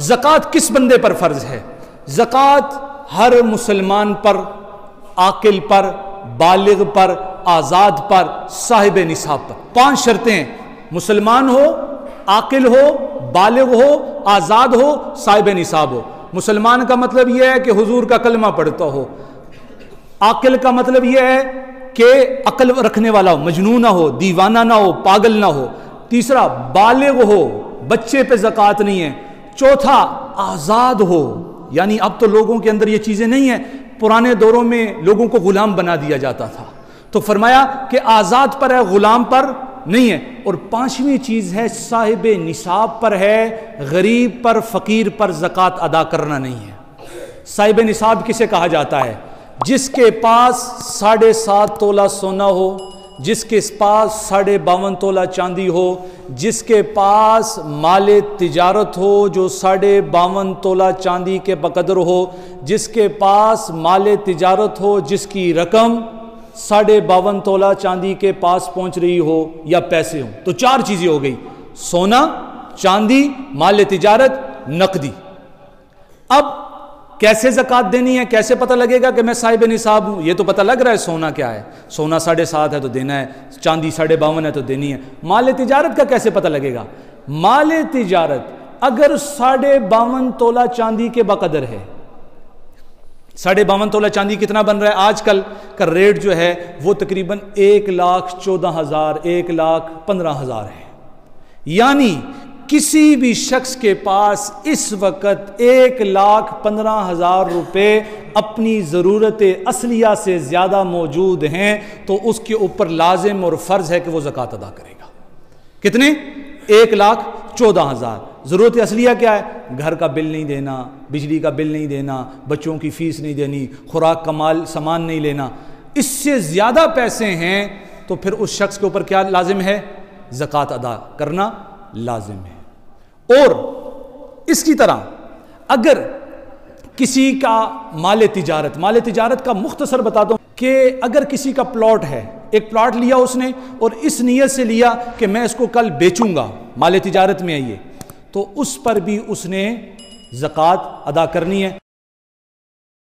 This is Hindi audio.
ज़कात किस बंदे पर फ़र्ज है? ज़कात हर मुसलमान पर, आकिल पर, बालिग पर, आज़ाद पर, साहिब निसाब पर। 5 शर्तें हैं। मुसलमान हो, आकिल हो, बालिग हो, आज़ाद हो, साहिब निसाब हो। मुसलमान का मतलब यह है कि हुजूर का कलमा पढ़ता हो। आकिल का मतलब यह है कि अकल रखने वाला हो, मजनू ना हो, दीवाना ना हो, पागल ना हो। तीसरा, बालिग हो, बच्चे पे ज़कात नहीं है। चौथा, आज़ाद हो, यानी अब तो लोगों के अंदर ये चीज़ें नहीं है। पुराने दौरों में लोगों को गुलाम बना दिया जाता था, तो फरमाया कि आज़ाद पर है, गुलाम पर नहीं है। और 5वीं चीज़ है, साहिब निसाब पर है, गरीब पर, फ़कीर पर ज़कात अदा करना नहीं है। साहिब निसाब किसे कहा जाता है? जिसके पास 7.5 तोला सोना हो, जिसके पास 52.5 तोला चांदी हो, जिसके पास माले तिजारत हो जो 52.5 तोला चांदी के बकदर हो, जिसके पास माले तिजारत हो जिसकी रकम 52.5 तोला चांदी के पास पहुंच रही हो या पैसे हो। तो 4 चीज़ें हो गई, सोना, चांदी, माले तिजारत, नकदी। अब कैसे ज़कात देनी है? कैसे पता लगेगा कि मैं साहिब निसाब हूँ? ये तो पता लग रहा है सोना क्या है, सोना 7.5 है तो देना है, चांदी 52.5 है तो देनी है। माले तिजारत का कैसे पता लगेगा? माले तिजारत अगर 52.5 तोला चांदी के बकदर है, 52.5 तोला चांदी कितना बन रहा है? आजकल का रेट जो है वो तकरीबन 1,14,000, 1,15,000 है। यानी किसी भी शख्स के पास इस वक्त 1,15,000 रुपए अपनी ज़रूरत असलिया से ज़्यादा मौजूद हैं, तो उसके ऊपर लाजिम और फ़र्ज़ है कि वो ज़कात अदा करेगा। कितने? 1,14,000। ज़रूरत असलिया क्या है? घर का बिल नहीं देना, बिजली का बिल नहीं देना, बच्चों की फ़ीस नहीं देनी, खुराक का माल सामान नहीं लेना। इससे ज़्यादा पैसे हैं तो फिर उस शख्स के ऊपर क्या लाजिम है? ज़कात अदा करना लाजिम है। और इसकी तरह अगर किसी का माले तिजारत का मुख्तसर बता दूं कि अगर किसी का प्लॉट है, एक प्लॉट लिया उसने और इस नीयत से लिया कि मैं इसको कल बेचूंगा, माले तिजारत में है ये, तो उस पर भी उसने ज़कात अदा करनी है।